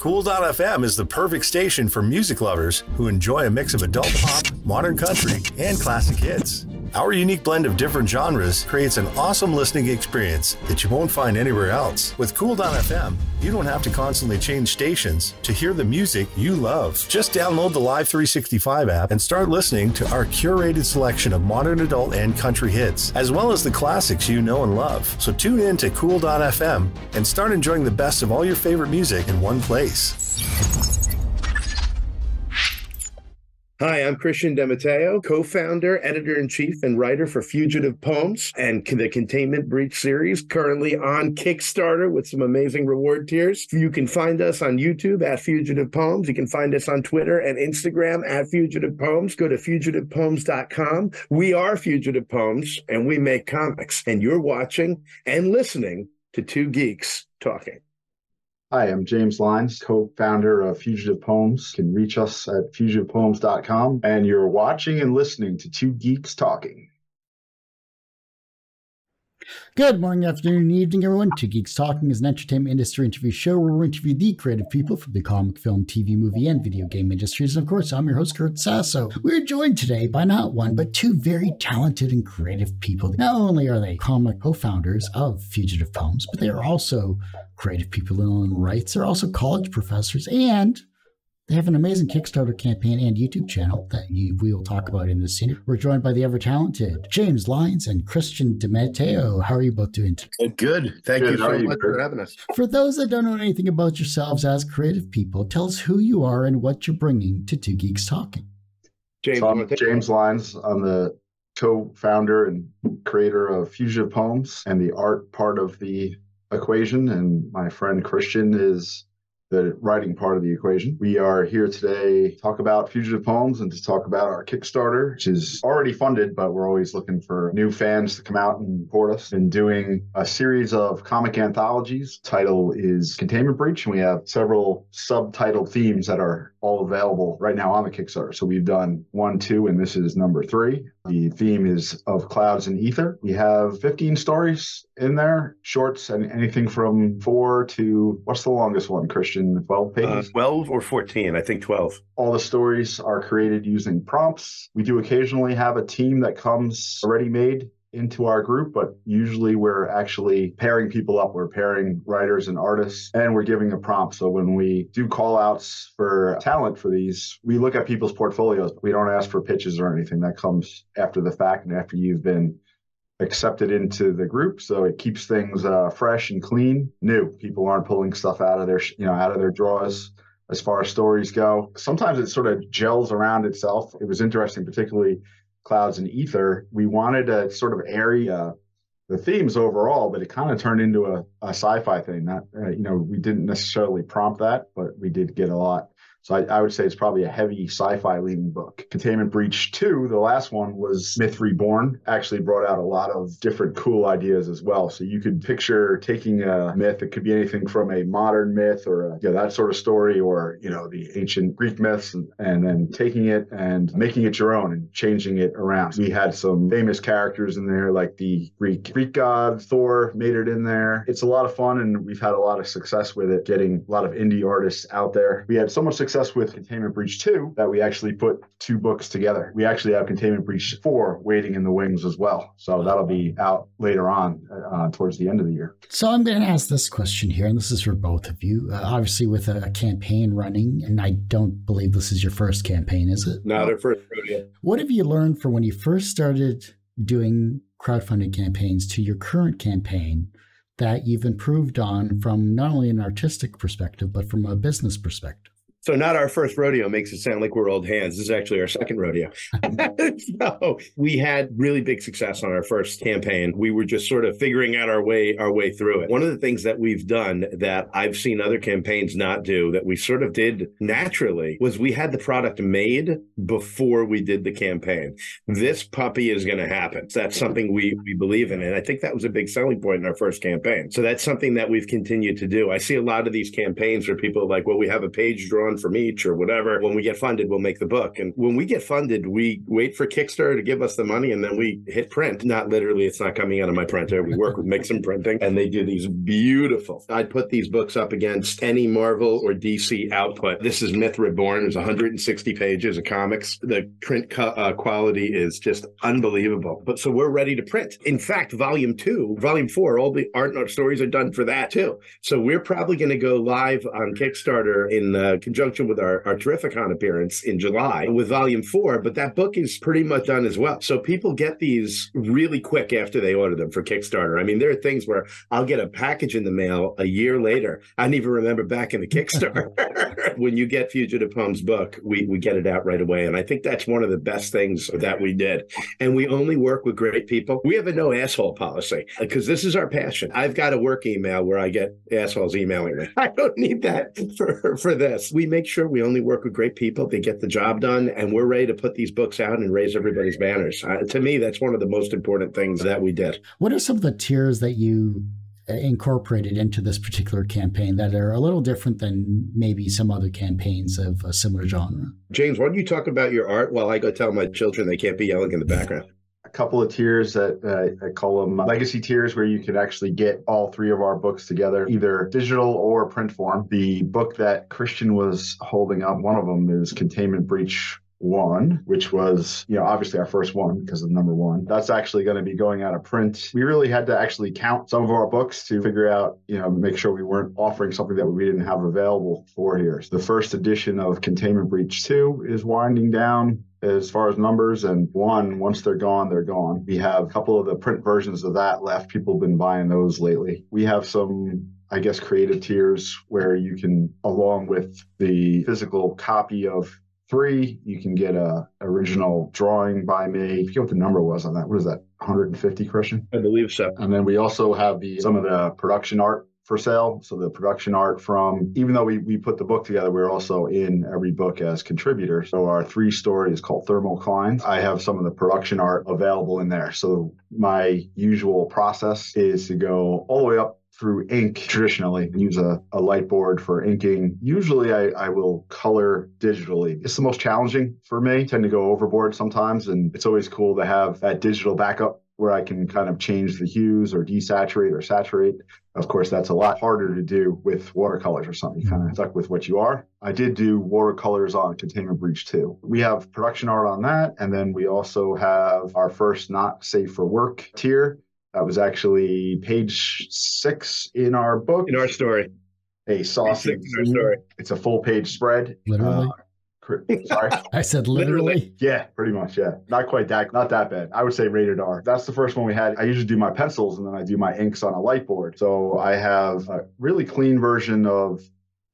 Cool.fm is the perfect station for music lovers who enjoy a mix of adult pop, modern country, and classic hits. Our unique blend of different genres creates an awesome listening experience that you won't find anywhere else. With Cool.fm, you don't have to constantly change stations to hear the music you love. Just download the Live 365 app and start listening to our curated selection of modern adult and country hits, as well as the classics you know and love. So tune in to Cool.fm and start enjoying the best of all your favorite music in one place. Hi, I'm Christian Matteo, co-founder, editor-in-chief, and writer for Fugitive Poems and the Containment Breach series, currently on Kickstarter with some amazing reward tiers. You can find us on YouTube at Fugitive Poems. You can find us on Twitter and Instagram at Fugitive Poems. Go to fugitivepoems.com. We are Fugitive Poems, and we make comics. And you're watching and listening to Two Geeks Talking. Hi, I'm James Lyons, co-founder of Fugitive Poems. You can reach us at fugitivepoems.com, and you're watching and listening to Two Geeks Talking. Good morning, afternoon, and evening, everyone. Two Geeks Talking is an entertainment industry interview show where we interview the creative people from the comic, film, TV, movie, and video game industries. And of course, I'm your host, Kurt Sasso. We're joined today by not one, but two very talented and creative people. Not only are they comic co-founders of Fugitive Poems, but they are also creative people in their own rights. They're also college professors, and they have an amazing Kickstarter campaign and YouTube channel that we will talk about in this scene. We're joined by the ever-talented James Lyons and Christian Matteo. How are you both doing today? Good. Thank you so much for having us. For those that don't know anything about yourselves as creative people, tell us who you are and what you're bringing to Two Geeks Talking. James, I'm James Lyons. I'm the co-founder and creator of Fugitive Poems and the art part of the equation, and my friend Christian is the writing part of the equation. We are here today to talk about Fugitive Poems and to talk about our Kickstarter, which is already funded, but we're always looking for new fans to come out and support us. Been doing a series of comic anthologies. Title is Containment Breach, and we have several subtitled themes that are all available right now on the Kickstarter. So we've done 1, 2, and this is number 3. The theme is of clouds and ether. We have 15 stories in there, shorts, and anything from 4 to, what's the longest one, Christian? 12 pages? 12 or 14, I think 12. All the stories are created using prompts. We do occasionally have a team that comes already made into our group, but usually we're actually pairing people up. We're pairing writers and artists, and we're giving a prompt. So when we do call outs for talent for these, we look at people's portfolios. We don't ask for pitches or anything. That comes after the fact and after you've been accepted into the group. So it keeps things fresh and clean, new. People aren't pulling stuff out of their drawers as far as stories go. Sometimes it sort of gels around itself. It was interesting, particularly Clouds and Ether. We wanted to sort of airy the themes overall, but it kind of turned into a sci-fi thing. Not, we didn't necessarily prompt that, but we did get a lot. So I would say it's probably a heavy sci-fi leaning book. Containment Breach 2, the last one, was Myth Reborn, actually brought out a lot of different cool ideas as well. So you could picture taking a myth. It could be anything from a modern myth or that sort of story, or the ancient Greek myths, and then taking it and making it your own and changing it around. We had some famous characters in there, like the Greek god Thor made it in there. It's a lot of fun, and we've had a lot of success with it, getting a lot of indie artists out there. We had so much success with Containment Breach 2 that we actually put 2 books together. We actually have Containment Breach 4 waiting in the wings as well. So that'll be out later on towards the end of the year. So I'm going to ask this question here, and this is for both of you. Obviously, with a campaign running, and I don't believe this is your first campaign, is it? Not our first rodeo. What have you learned from when you first started doing crowdfunding campaigns to your current campaign that you've improved on from not only an artistic perspective, but from a business perspective? So not our first rodeo makes it sound like we're old hands. This is actually our second rodeo. So we had really big success on our first campaign. We were just sort of figuring out our way through it. One of the things that we've done that I've seen other campaigns not do, that we sort of did naturally, was we had the product made before we did the campaign. This puppy is going to happen. That's something we believe in. And I think that was a big selling point in our first campaign. So that's something that we've continued to do. I see a lot of these campaigns where people are like, well, we have a page drawn one from each or whatever. When we get funded, we'll make the book. And when we get funded, we wait for Kickstarter to give us the money, and then we hit print. Not literally, it's not coming out of my printer. We work with Mixon Printing, and they do these beautiful. I'd put these books up against any Marvel or DC output. This is Myth Reborn. There's 160 pages of comics. The print quality is just unbelievable. But so we're ready to print. In fact, volume 4, all the art and stories are done for that too. So we're probably going to go live on Kickstarter in conjunction with our Terrificon appearance in July with volume 4. But that book is pretty much done as well. So people get these really quick after they order them for Kickstarter. I mean, there are things where I'll get a package in the mail a year later. I don't even remember back in the Kickstarter. When you get Fugitive Poems book, we get it out right away. And I think that's one of the best things that we did. And we only work with great people. We have a no asshole policy because this is our passion. I've got a work email where I get assholes emailing me. I don't need that for this. We make sure we only work with great people. They get the job done, and we're ready to put these books out and raise everybody's banners. To me, that's one of the most important things that we did. What are some of the tiers that you incorporated into this particular campaign that are a little different than maybe some other campaigns of a similar genre? James, why don't you talk about your art while I go tell my children they can't be yelling in the background? A couple of tiers that I call them legacy tiers, where you can actually get all three of our books together, either digital or print form. The book that Christian was holding up, one of them is Containment Breach 1, which was, obviously our first one because of number 1. That's actually going to be going out of print. We really had to actually count some of our books to figure out, make sure we weren't offering something that we didn't have available for here. So the first edition of Containment Breach 2 is winding down as far as numbers, and 1, once they're gone, they're gone. We have a couple of the print versions of that left. People have been buying those lately. We have some, creative tiers where you can, along with the physical copy of 3, you can get a original drawing by me. I forget what the number was on that. What is that, 150, Christian? I believe so. And then we also have some of the production art for sale. So the production art from, even though we put the book together, we're also in every book as contributors. So our 3 story is called Thermoclines. I have some of the production art available in there. So my usual process is to go all the way up through ink traditionally, use a light board for inking. Usually I will color digitally. It's the most challenging for me. I tend to go overboard sometimes, and it's always cool to have that digital backup where I can kind of change the hues or desaturate or saturate. Of course, that's a lot harder to do with watercolors or something. You're kind of stuck with what you are. I did do watercolors on Containment Breach 2. We have production art on that, and then we also have our first Not Safe for Work tier. That was actually page 6 in our book. In our story. A saucy. It's a full page spread. Literally? Sorry? I said literally? Yeah, pretty much, yeah. Not quite that, not that bad. I would say rated R. That's the first one we had. I usually do my pencils, and then I do my inks on a light board. So I have a really clean version of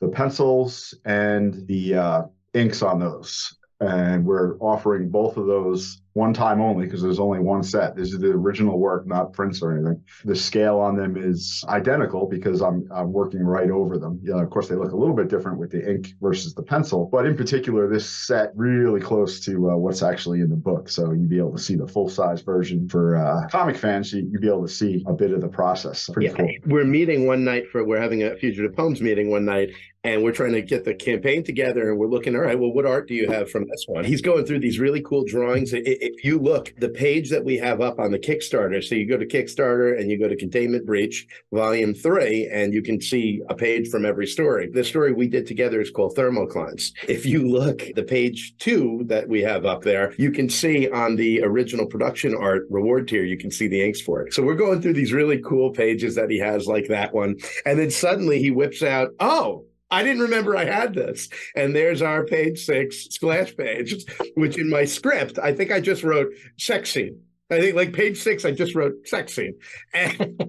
the pencils and the inks on those. And we're offering both of those one time only because there's only one set. This is the original work, not prints or anything. The scale on them is identical because I'm working right over them. Of course, they look a little bit different with the ink versus the pencil. But in particular, this set really close to what's actually in the book. So you'd be able to see the full-size version. For comic fans, you'd be able to see a bit of the process. Pretty cool. We're meeting one night we're having a Fugitive Poems meeting one night, and we're trying to get the campaign together, and we're looking, all right, well, what art do you have from this one? He's going through these really cool drawings. If you look, the page that we have up on the Kickstarter, so you go to Kickstarter and you go to Containment Breach, Volume 3, and you can see a page from every story. The story we did together is called Thermoclines. If you look, the page 2 that we have up there, you can see on the original production art reward tier, you can see the inks for it. So we're going through these really cool pages that he has, like that one. And then suddenly he whips out, oh, I didn't remember I had this. And there's our page 6 splash page, which in my script, I think I just wrote sex scene. I think like page 6, I just wrote sex scene. And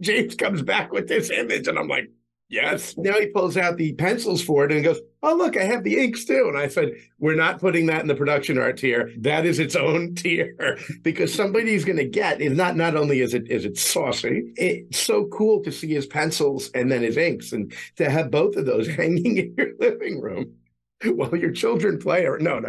James comes back with this image and I'm like, yes. Now he pulls out the pencils for it and goes, oh, look, I have the inks too. And I said, we're not putting that in the production art tier. That is its own tier because somebody's going to get is not only is it saucy, it's so cool to see his pencils and then his inks and to have both of those hanging in your living room while your children play. Or no.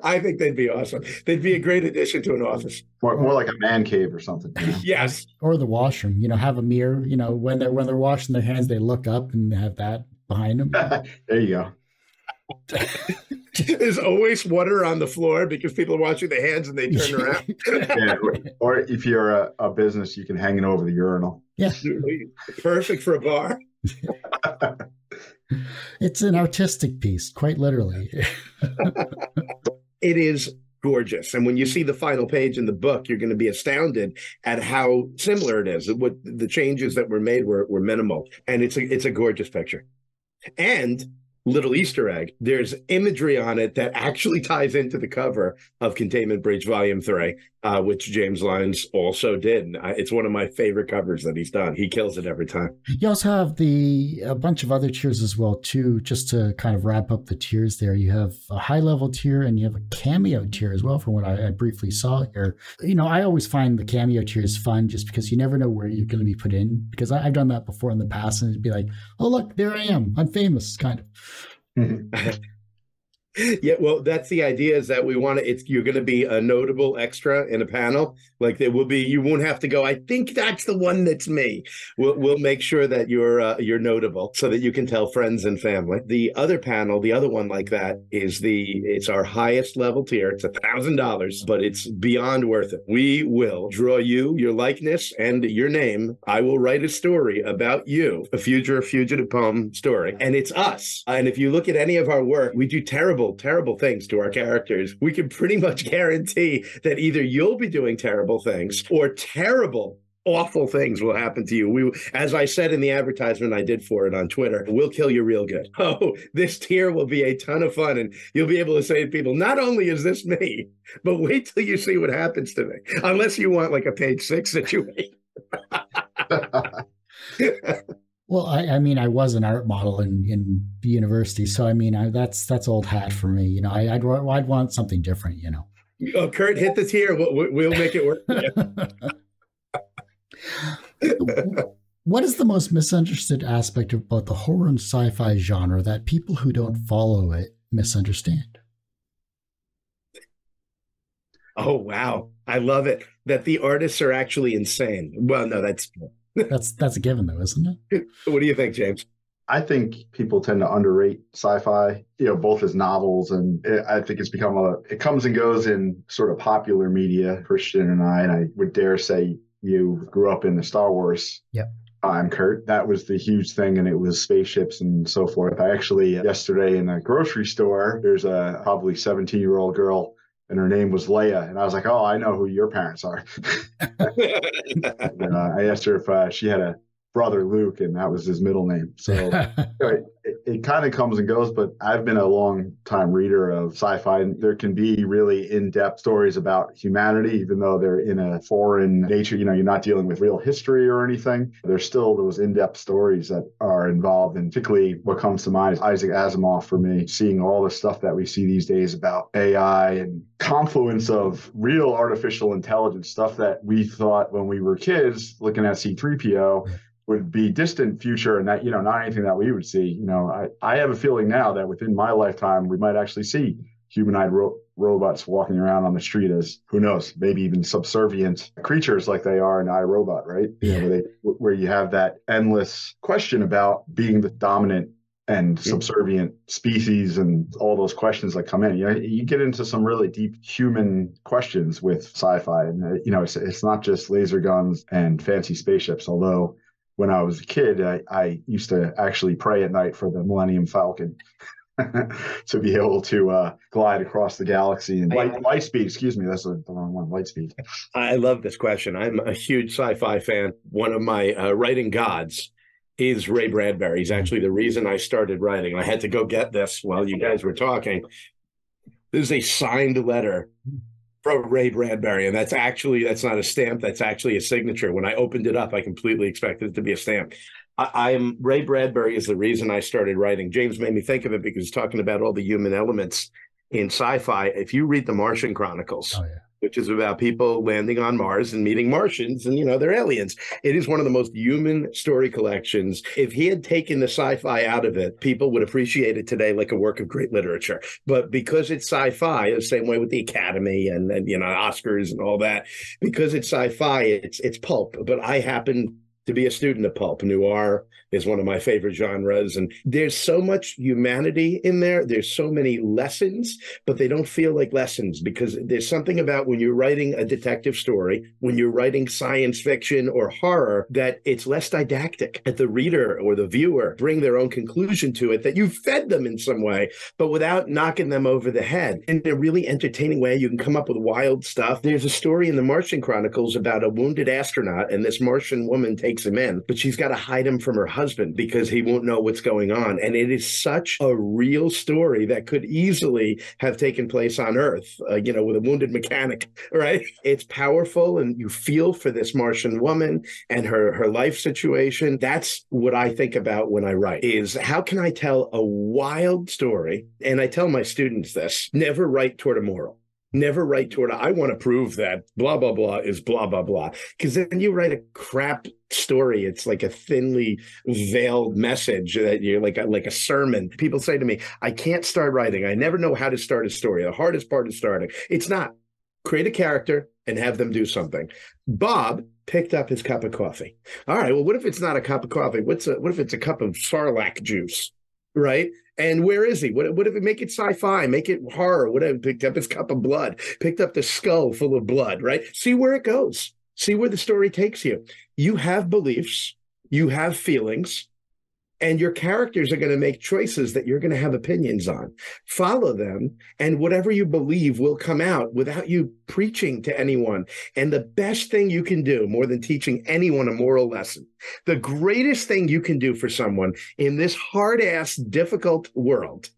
I think they'd be awesome. They'd be a great addition to an office. More like a man cave or something. You know? Yes. Or the washroom, have a mirror, when they're washing their hands, they look up and have that behind them. There you go. There's always water on the floor because people are washing their hands and they turn around. Yeah, or if you're a business, you can hang it over the urinal. Yeah. Perfect for a bar. It's an artistic piece, quite literally. It is gorgeous. And when you see the final page in the book, you're going to be astounded at how similar it is. What the changes that were made were minimal. And it's a gorgeous picture. And little Easter egg, there's imagery on it that actually ties into the cover of Containment Breach Volume 3, which James Lyons also did. It's one of my favorite covers that he's done. He kills it every time. You also have a bunch of other tiers as well, too, just to kind of wrap up the tiers there. You have a high-level tier and you have a cameo tier as well, from what I briefly saw here. I always find the cameo tiers fun just because you never know where you're going to be put in, because I've done that before in the past, and it'd be like, oh, look, there I am. I'm famous, kind of. Yeah, well, that's the idea, is that we want to, you're going to be a notable extra in a panel. Like there will be, you won't have to go, I think that's the one that's me. We'll make sure that you're notable so that you can tell friends and family. The other panel, the other one like that is it's our highest level tier. It's $1,000, but it's beyond worth it. We will draw you, your likeness and your name. I will write a story about you, a fugitive poem story. And it's us. And if you look at any of our work, we do terrible things to our characters. We can pretty much guarantee that either you'll be doing terrible things or terrible, awful things will happen to you. As I said in the advertisement I did for it on Twitter, we'll kill you real good. Oh, this tier will be a ton of fun, and you'll be able to say to people, not only is this me, but wait till you see what happens to me. Unless you want like a page 6 situation. Well, I mean, I was an art model in university, so I mean, that's old hat for me. I'd want something different. Oh, Kurt, hit the tier. We'll make it work. What is the most misunderstood aspect about the horror and sci-fi genre that people who don't follow it misunderstand? Oh, wow. I love it. That the artists are actually insane. Well, no, that's a given, though, isn't it? What do you think, James? I think people tend to underrate sci-fi, both as novels, and I think it's become it comes and goes in sort of popular media. Christian and I would dare say you grew up in the Star Wars. Yep. I'm Kurt. That was the huge thing, and it was spaceships and so forth. I actually, yesterday in a grocery store, there's a probably 17-year-old girl, and her name was Leia. And I was like, oh, I know who your parents are. And, I asked her if she had a brother, Luke, and that was his middle name. So it kind of comes and goes, but I've been a long time reader of sci-fi, and there can be really in-depth stories about humanity, even though they're in a foreign nature. You're not dealing with real history or anything. There's still those in-depth stories that are involved, and particularly what comes to mind is Isaac Asimov for me, seeing all the stuff that we see these days about AI and confluence of real artificial intelligence, stuff that we thought when we were kids looking at C-3PO would be distant future, and that, not anything that we would see. I have a feeling now that within my lifetime, we might actually see humanoid robots walking around on the street as, who knows, maybe even subservient creatures like they are in iRobot, right? Where you have that endless question about being the dominant and subservient species and all those questions that come in. You get into some really deep human questions with sci-fi, and it's not just laser guns and fancy spaceships, although when I was a kid, I used to actually pray at night for the Millennium Falcon to be able to glide across the galaxy and light speed. Excuse me, that's the wrong one. Light speed. I love this question. I'm a huge sci-fi fan. One of my writing gods is Ray Bradbury. He's actually the reason I started writing. I had to go get this while you guys were talking. This is a signed letter from Ray Bradbury, and that's not a stamp. That's actually a signature. When I opened it up, I completely expected it to be a stamp. Ray Bradbury is the reason I started writing. James made me think of it because he's talking about all the human elements in sci-fi. If you read the Martian Chronicles, which is about people landing on Mars and meeting Martians, and they're aliens. It is one of the most human story collections. If he had taken the sci-fi out of it, people would appreciate it today like a work of great literature. But because it's sci-fi, the same way with the Academy and Oscars and all that, because it's sci-fi, it's pulp. But I happen to be a student of pulp. Noir is one of my favorite genres. And there's so much humanity in there. There's so many lessons, but they don't feel like lessons, because there's something about when you're writing a detective story, when you're writing science fiction or horror, that it's less didactic. That the reader or the viewer bring their own conclusion to it, that you fed them in some way, but without knocking them over the head. In a really entertaining way, you can come up with wild stuff. There's a story in the Martian Chronicles about a wounded astronaut, and this Martian woman takes him in, but she's got to hide him from her husband because he won't know what's going on. And it is such a real story that could easily have taken place on Earth, with a wounded mechanic, right? It's powerful, and you feel for this Martian woman and her life situation. That's what I think about when I write, is how can I tell a wild story? And I tell my students this: never write toward a moral. Never write toward, I want to prove that blah, blah, blah is blah, blah, blah. Because then you write a crap story. It's like a thinly veiled message that you're like a sermon. People say to me, I can't start writing. I never know how to start a story. The hardest part is starting. It's not. Create a character and have them do something. Bob picked up his cup of coffee. All right, well, what if it's not a cup of coffee? What if it's a cup of Sarlacc juice, right? And where is he? What if we make it sci-fi, make it horror? Whatever. Picked up his cup of blood, picked up the skull full of blood, right? See where it goes. See where the story takes you. You have beliefs, you have feelings, and your characters are going to make choices that you're going to have opinions on. Follow them, and whatever you believe will come out without you preaching to anyone. And the best thing you can do, more than teaching anyone a moral lesson, the greatest thing you can do for someone in this hard-ass, difficult world,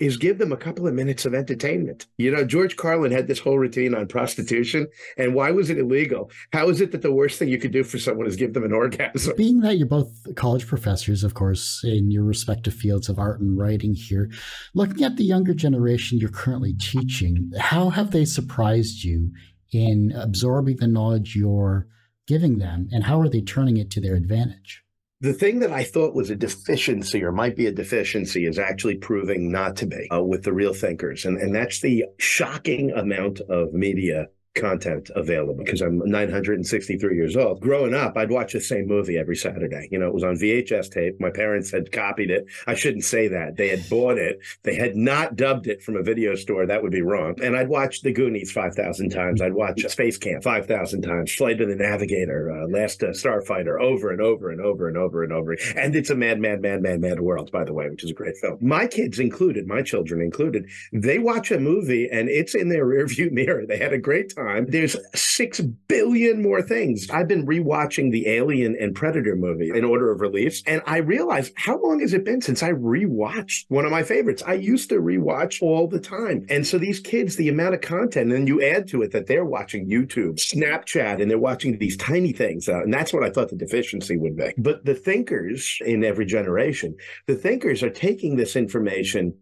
is give them a couple of minutes of entertainment. George Carlin had this whole routine on prostitution. And why was it illegal? How is it that the worst thing you could do for someone is give them an orgasm? Being that you're both college professors, of course, in your respective fields of art and writing here, looking at the younger generation you're currently teaching, how have they surprised you in absorbing the knowledge you're giving them, and how are they turning it to their advantage? The thing that I thought was a deficiency, or might be a deficiency, is actually proving not to be with the real thinkers. And that's the shocking amount of media content available, because I'm 963 years old. Growing up, I'd watch the same movie every Saturday. It was on VHS tape. My parents had copied it. I shouldn't say that. They had bought it. They had not dubbed it from a video store. That would be wrong. And I'd watch The Goonies 5,000 times. I'd watch Space Camp 5,000 times. Flight of the Navigator, Last Starfighter, over and over and over and over and over. And It's a Mad, Mad, Mad, Mad, Mad World, by the way, which is a great film. My kids included, my children included, they watch a movie and it's in their rearview mirror. They had a great time. There's 6 billion more things. I've been rewatching the Alien and Predator movie in order of release, and I realized, how long has it been since I rewatched one of my favorites? I used to rewatch all the time. And so these kids, the amount of content, and then you add to it that they're watching YouTube, Snapchat, and they're watching these tiny things. And that's what I thought the deficiency would be. But the thinkers in every generation, the thinkers are taking this information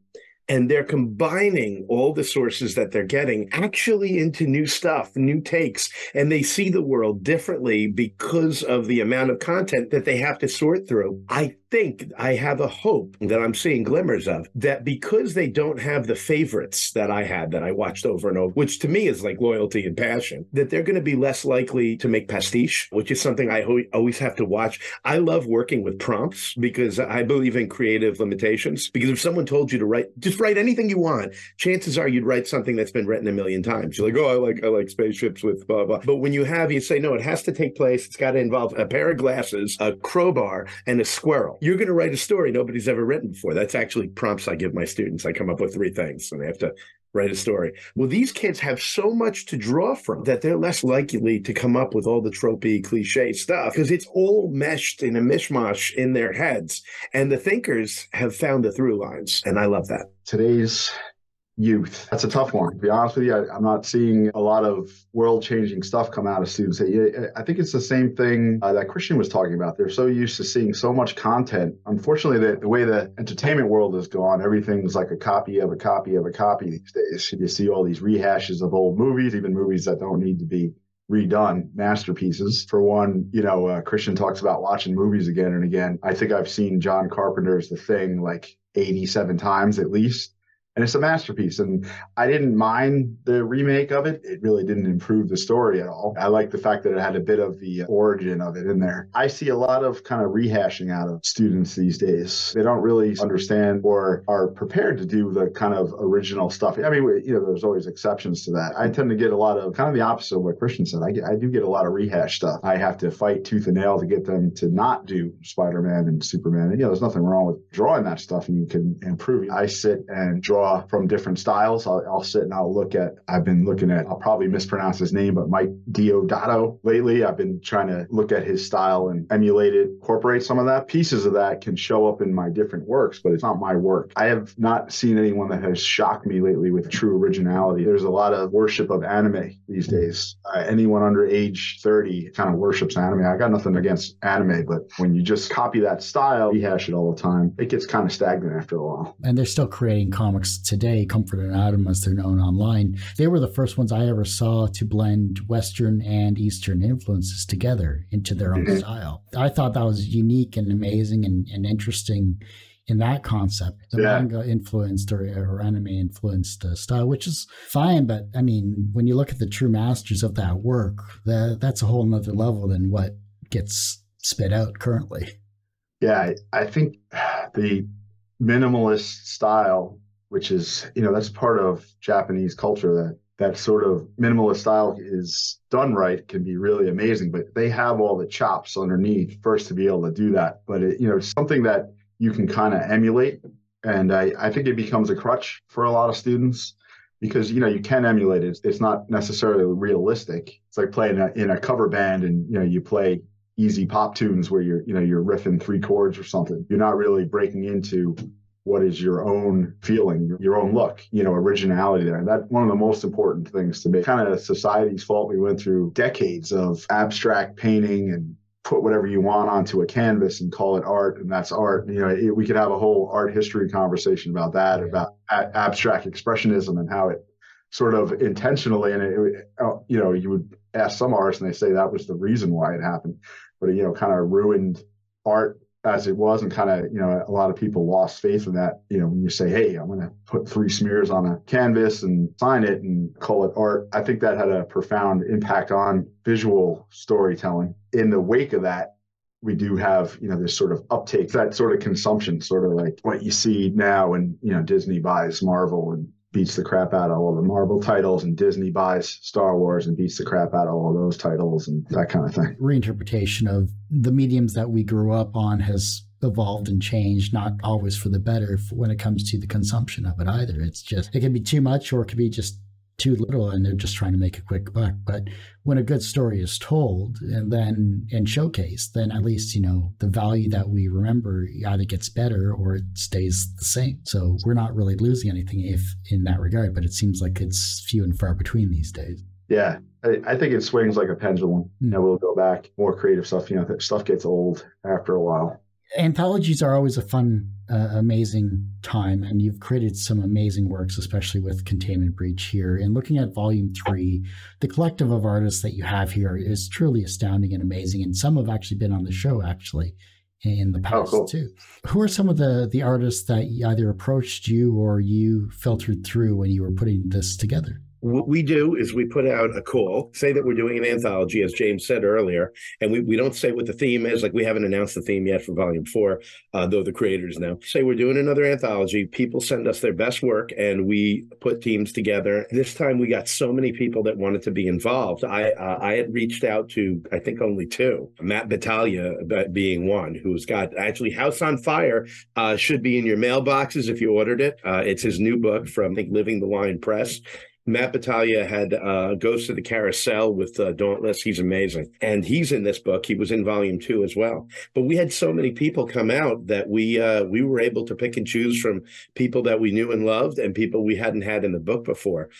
and they're combining all the sources that they're getting actually into new stuff, new takes, and they see the world differently because of the amount of content that they have to sort through. I think I have a hope that I'm seeing glimmers of, that because they don't have the favorites that I had, that I watched over and over, which to me is like loyalty and passion, that they're going to be less likely to make pastiche, which is something I always have to watch. I love working with prompts because I believe in creative limitations. Because if someone told you to write, just write anything you want, chances are you'd write something that's been written a million times. You're like, oh, I like spaceships with blah, blah. But when you say, no, it has to take place, it's got to involve a pair of glasses, a crowbar, and a squirrel. You're going to write a story nobody's ever written before. That's actually prompts I give my students. I come up with 3 things, and they have to write a story. Well, these kids have so much to draw from that they're less likely to come up with all the tropey cliche stuff, because it's all meshed in a mishmash in their heads. And the thinkers have found the through lines, and I love that. Today's youth. That's a tough one. To be honest with you, I'm not seeing a lot of world-changing stuff come out of students. I think it's the same thing that Christian was talking about. They're so used to seeing so much content. Unfortunately, the way the entertainment world has gone, everything's like a copy of a copy of a copy these days. You see all these rehashes of old movies, even movies that don't need to be redone, masterpieces. For one, Christian talks about watching movies again and again. I think I've seen John Carpenter's The Thing like 87 times at least. And it's a masterpiece. And I didn't mind the remake of it. It really didn't improve the story at all. I like the fact that it had a bit of the origin of it in there. I see a lot of kind of rehashing out of students these days. They don't really understand or are prepared to do the kind of original stuff. I mean, there's always exceptions to that. I tend to get a lot of kind of the opposite of what Christian said. I do get a lot of rehash stuff. I have to fight tooth and nail to get them to not do Spider-Man and Superman. And, there's nothing wrong with drawing that stuff, and you can improve. I sit and draw from different styles. I'll sit and I've been looking at, I'll probably mispronounce his name, but Mike Diodato lately. I've been trying to look at his style and emulate it, incorporate some of that. Pieces of that can show up in my different works, but it's not my work. I have not seen anyone that has shocked me lately with true originality. There's a lot of worship of anime these days. Anyone under age 30 kind of worships anime. I got nothing against anime, but when you just copy that style, rehash it all the time, it gets kind of stagnant after a while. And they're still creating comics today, Comfort and Atom as they're known online. They were the first ones I ever saw to blend Western and Eastern influences together into their own style. I thought that was unique and amazing and interesting in that concept. The manga influenced or anime influenced style, which is fine. But I mean, when you look at the true masters of that work, that's a whole nother level than what gets spit out currently. Yeah, I think the minimalist style, which is, that's part of Japanese culture, that sort of minimalist style is done right, can be really amazing, but they have all the chops underneath first to be able to do that. But it's something that you can kind of emulate. And I think it becomes a crutch for a lot of students because, you can emulate it. It's not necessarily realistic. It's like playing in a cover band and, you play easy pop tunes where you're riffing 3 chords or something. You're not really breaking into what is your own feeling, your own look, originality there. And that's one of the most important things to me. Kind of society's fault. We went through decades of abstract painting and put whatever you want onto a canvas and call it art, and that's art. We could have a whole art history conversation about that, about abstract expressionism and how it sort of intentionally, and you would ask some artists and they say that was the reason why it happened, but it kind of ruined art as it was, and kind of, a lot of people lost faith in that. When you say, hey, I'm going to put 3 smears on a canvas and sign it and call it art, I think that had a profound impact on visual storytelling. In the wake of that, we do have, this sort of uptake, that sort of consumption, sort of like what you see now when, Disney buys Marvel and beats the crap out of all the Marvel titles, and Disney buys Star Wars and beats the crap out of all those titles and that kind of thing. Reinterpretation of the mediums that we grew up on has evolved and changed, not always for the better when it comes to the consumption of it either. It's just, it can be too much or it could be just too little and they're just trying to make a quick buck. But when a good story is told and showcased, then at least, the value that we remember either gets better or it stays the same. So we're not really losing anything in that regard, but it seems like it's few and far between these days. Yeah, I think it swings like a pendulum. We'll go back, more creative stuff, stuff gets old after a while. Anthologies are always a fun, amazing time, and you've created some amazing works, especially with Containment Breach here. And looking at Volume 3, the collective of artists that you have here is truly astounding and amazing, and some have actually been on the show, actually, in the past, too. Who are some of the artists that either approached you or you filtered through when you were putting this together? What we do is we put out a call, say that we're doing an anthology, as James said earlier, and we don't say what the theme is. Like, we haven't announced the theme yet for Volume 4, though the creators know. Say we're doing another anthology. People send us their best work, and we put teams together. This time, we got so many people that wanted to be involved. I had reached out to, I think, only 2. Matt Battaglia being one, who's got actually House on Fire, should be in your mailboxes if you ordered it. It's his new book from, I think, Living the Line Press. Matt Battaglia had Ghost of the Carousel with Dauntless. He's amazing. And he's in this book. He was in volume 2 as well. But we had so many people come out that we were able to pick and choose from people that we knew and loved and people we hadn't had in the book before.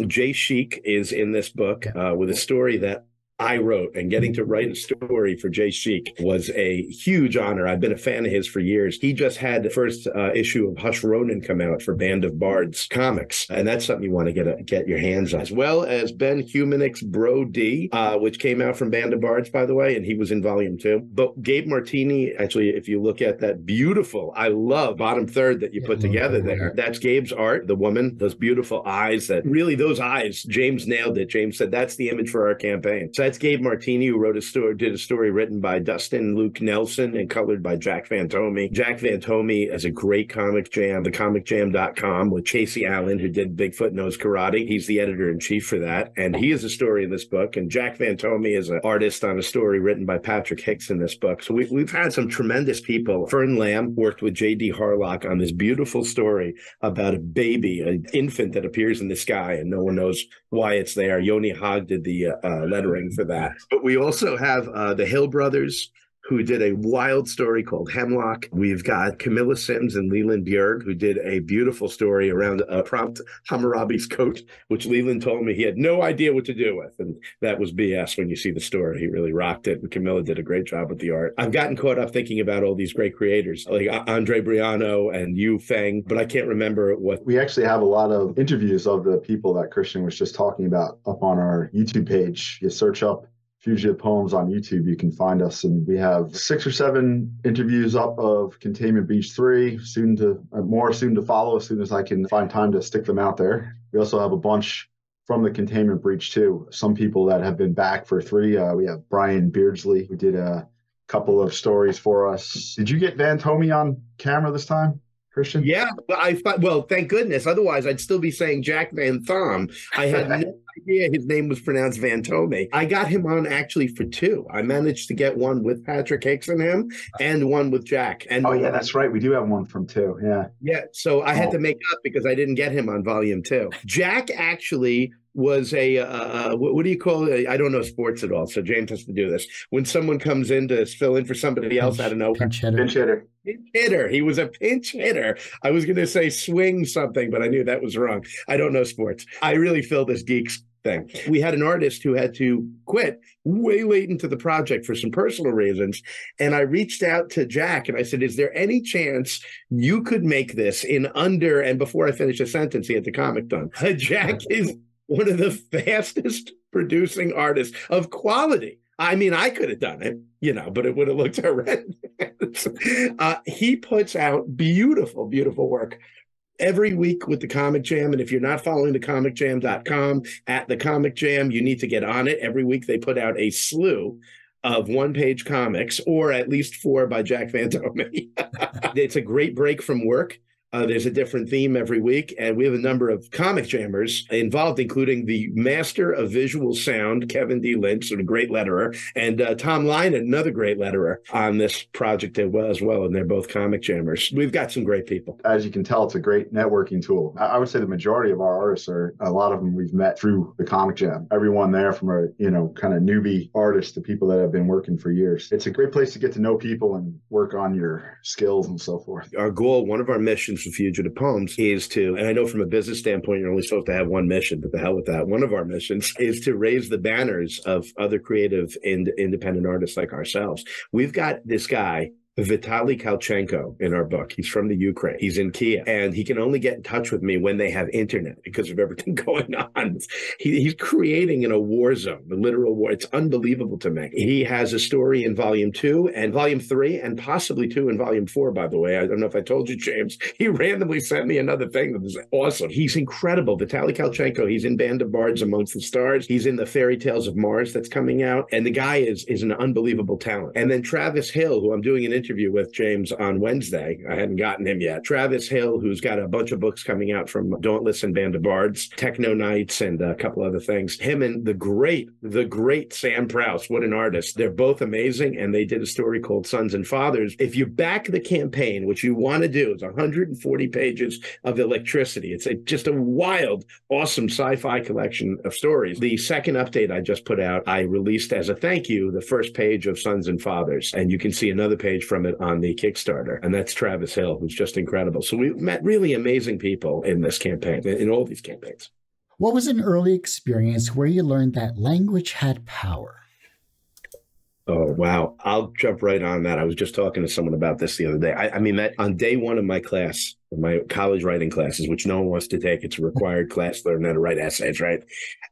Jay Sheik is in this book with a story that I wrote, and getting to write a story for Jay Sheik was a huge honor. I've been a fan of his for years. He just had the first issue of Hush Ronin come out for Band of Bards Comics, and that's something you want to get your hands on. As well as Ben Humanick's Bro D, which came out from Band of Bards, by the way, and he was in volume 2. But Gabe Martini, actually, if you look at that beautiful, I love bottom third that you put together there. That's Gabe's art, the woman, those beautiful eyes that really, those eyes, James nailed it. James said, that's the image for our campaign. So that's Gabe Martini, who did a story written by Dustin Luke Nelson and colored by Jack Fantoni. Jack Fantoni has a great comic jam, thecomicjam.com, with Chasey Allen, who did Bigfoot Knows Karate. He's the editor-in-chief for that, and he has a story in this book, and Jack Fantoni is an artist on a story written by Patrick Hicks in this book. So we've had some tremendous people. Fern Lamb worked with J.D. Harlock on this beautiful story about a baby, an infant that appears in the sky, and no one knows why it's there. Yoni Hogg did the lettering for that. But we also have the Hill brothers, who did a wild story called Hemlock. We've got Camilla Sims and Leland Bjerg, who did a beautiful story around Prompt Hammurabi's coat, which Leland told me he had no idea what to do with. And that was BS when you see the story. He really rocked it. And Camilla did a great job with the art. I've gotten caught up thinking about all these great creators, like Andre Briano and Yu Feng, but I can't remember what. We actually have a lot of interviews of the people that Christian was just talking about up on our YouTube page. You search up Fugitive Poems on YouTube, you can find us, and we have 6 or 7 interviews up of Containment Breach 3, more soon to follow as soon as I can find time to stick them out there. We also have a bunch from the Containment Breach 2, some people that have been back for 3. We have Brian Beardsley, who did a couple of stories for us. Did you get Fantoni on camera this time, Christian? Yeah, well, thank goodness. Otherwise, I'd still be saying Jack Van Thom. I had no idea his name was pronounced Fantoni. I got him on actually for 2. I managed to get one with Patrick Hicks and him, and one with Jack. And yeah, that's right. We do have one from 2. Yeah. Yeah. So I had to make up because I didn't get him on volume 2. Jack actually was a what do you call it? I don't know sports at all, so James has to do this. When someone comes in to fill in for somebody else, I don't know. Pinch hitter. Pinch hitter. He was a pinch hitter. I was going to say swing something, but I knew that was wrong. I don't know sports. I really feel this Geeks thing. We had an artist who had to quit way late into the project for some personal reasons. And I reached out to Jack and I said, is there any chance you could make this in under, and before I finish a sentence, he had the comic done. Jack is one of the fastest producing artists of quality. I mean, I could have done it, but it would have looked horrendous. He puts out beautiful, beautiful work every week with the Comic Jam. And if you're not following thecomicjam.com at the Comic Jam, you need to get on it. Every week they put out a slew of one-page comics, or at least 4 by Jack Fantoni. It's a great break from work. There's a different theme every week, and we have a number of comic jammers involved, including the master of visual sound, Kevin D. Lynch, a great letterer, and Tom Line, another great letterer on this project as well, and they're both comic jammers. We've got some great people. As you can tell, it's a great networking tool. I would say the majority of our artists a lot of them we've met through the Comic Jam. Everyone there from a, kind of newbie artist to people that have been working for years. It's a great place to get to know people and work on your skills and so forth. Our goal, one of our missions for Fugitive Poems is to, and I know from a business standpoint, you're only supposed to have one mission, but the hell with that. One of our missions is to raise the banners of other creative and independent artists like ourselves. We've got this guy, Vitaly Kalchenko, in our book. He's from the Ukraine. He's in Kiev, and he can only get in touch with me when they have internet because of everything going on. He's creating in a war zone, a literal war. It's unbelievable to me. He has a story in volume 2 and volume 3 and possibly 2 in volume 4, by the way. I don't know if I told you, James. He randomly sent me another thing that was awesome. He's incredible. Vitaly Kalchenko, he's in Band of Bards Amongst the Stars. He's in the Fairy Tales of Mars that's coming out. And the guy is an unbelievable talent. And then Travis Hill, who I'm doing an interview interview with James on Wednesday. I hadn't gotten him yet. Travis Hill, who's got a bunch of books coming out from Don't Listen, Band of Bards, Techno Nights, and a couple other things. Him and the great Sam Prouse. What an artist. They're both amazing, and they did a story called Sons and Fathers. If you back the campaign, which you want to do, it's 140 pages of electricity. It's just a wild, awesome sci-fi collection of stories. The second update I just put out, I released as a thank you the first page of Sons and Fathers, and you can see another page from it on the Kickstarter, and that's Travis Hill, who's just incredible. So we met really amazing people in this campaign, in all these campaigns. What was an early experience where you learned that language had power? Oh, wow. I'll jump right on that. I was just talking to someone about this the other day. I mean, that on day one of my class, my college writing classes, which no one wants to take, it's a required class, learn how to write essays, right?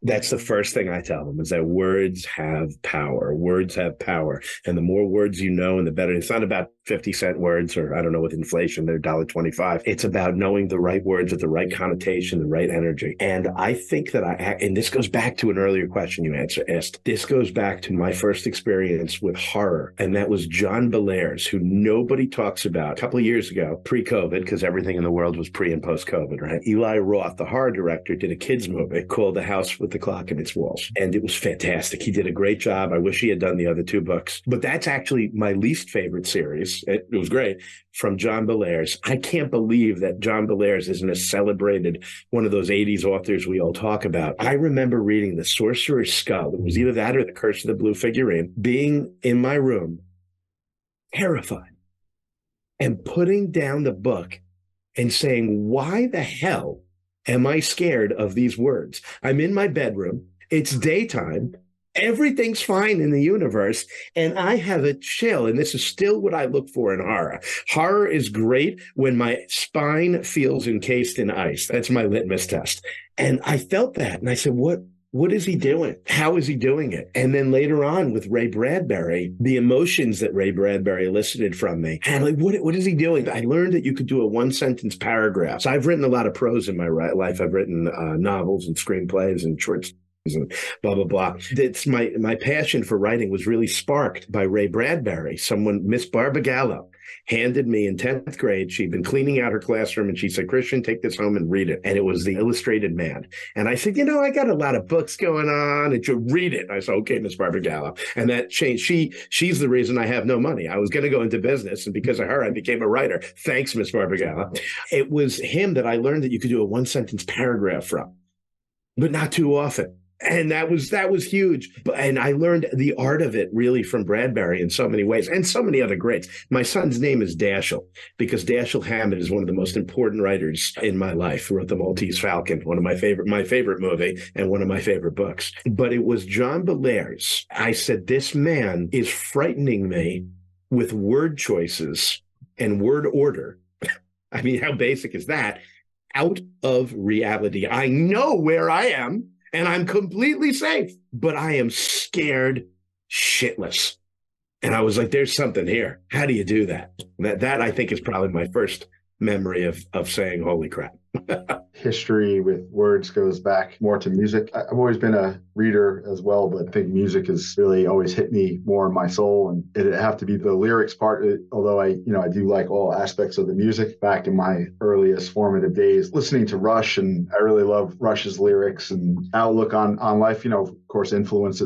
That's the first thing I tell them, is that words have power. Words have power. And the more words you know, and the better. It's not about 50-cent words, or I don't know, with inflation, they're $1.25. It's about knowing the right words with the right connotation, the right energy. And I think that and this goes back to an earlier question you asked. This goes back to my first experience with horror. And that was John Bellairs, who nobody talks about, a couple of years ago, pre-COVID, because everything in the world was pre and post-COVID, right? Eli Roth, the horror director, did a kids movie called The House with the Clock in Its Walls. And it was fantastic. He did a great job. I wish he had done the other two books. But that's actually my least favorite series. It was great, from John Bellairs. I can't believe that John Bellairs isn't a celebrated, one of those 80s authors we all talk about. I remember reading The Sorcerer's Skull. It was either that or The Curse of the Blue Figurine, being in my room, terrified, and putting down the book and saying, why the hell am I scared of these words? I'm in my bedroom. It's daytime. Everything's fine in the universe. And I have a chill. And this is still what I look for in horror. Horror is great when my spine feels encased in ice. That's my litmus test. And I felt that. And I said, what is he doing? How is he doing it? And then later on with Ray Bradbury, the emotions that Ray Bradbury elicited from me, and like, what is he doing? I learned that you could do a one-sentence paragraph. So I've written a lot of prose in my life. I've written novels and screenplays and short stories and blah, blah, blah. It's my passion for writing was really sparked by Ray Bradbury. Miss Barbara Gallo, handed me in 10th grade. She'd been cleaning out her classroom, and she said, Christian, take this home and read it. And it was The Illustrated Man. And I said, I got a lot of books going on, and you read it. I said, okay, Miss Barbara Gallo. And that changed. She's the reason I have no money. I was going to go into business, and because of her, I became a writer. Thanks, Miss Barbara Gallo. It was him that I learned that you could do a one-sentence paragraph from, but not too often. And that was huge. And I learned the art of it really from Bradbury in so many ways, and so many other greats. My son's name is Dashiell because Dashiell Hammett is one of the most important writers in my life. He wrote The Maltese Falcon, my favorite movie, and one of my favorite books. But it was John Bellairs. I said, this man is frightening me with word choices and word order. I mean, how basic is that? Out of reality. I know where I am, and I'm completely safe, but I am scared shitless. And I was like, there's something here. How do you do that? That I think is probably my first memory of saying, holy crap. History with words goes back more to music. I've always been a reader as well, but I think music has really always hit me more in my soul, and it'd have to be the lyrics part. Although I do like all aspects of the music. Back in my earliest formative days, listening to Rush, and I really love Rush's lyrics and outlook on life. Of course, influenced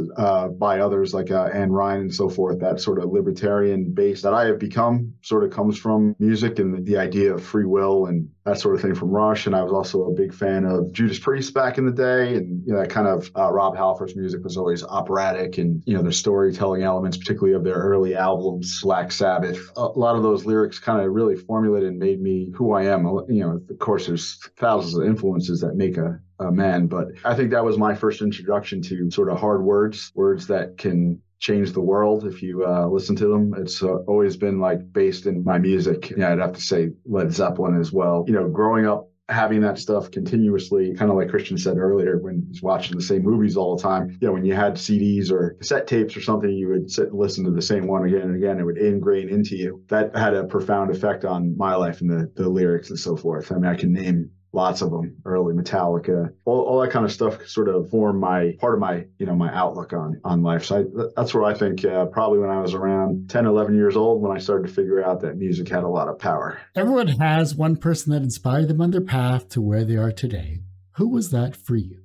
by others like Anne Ryan and so forth. That sort of libertarian base that I have become sort of comes from music and the idea of free will and that sort of thing from Rush. And I was also a big fan of Judas Priest back in the day. And, that kind of Rob Halford's music was always operatic, and, their storytelling elements, particularly of their early albums, Black Sabbath. A lot of those lyrics kind of really formulated and made me who I am. Of course, there's thousands of influences that make a man, but I think that was my first introduction to sort of hard words that can change the world if you listen to them. It's always been based in my music. I'd have to say Led Zeppelin as well. Growing up, having that stuff continuously, kind of like Christian said earlier, when he's watching the same movies all the time, when you had CDs or cassette tapes or something, you would sit and listen to the same one again and again. It would ingrain into you. That had a profound effect on my life and the lyrics and so forth. I mean, I can name lots of them, early Metallica, all that kind of stuff sort of formed part of my, my outlook on life. So that's where I think probably when I was around 10, 11 years old, when I started to figure out that music had a lot of power. Everyone has one person that inspired them on their path to where they are today. Who was that for you?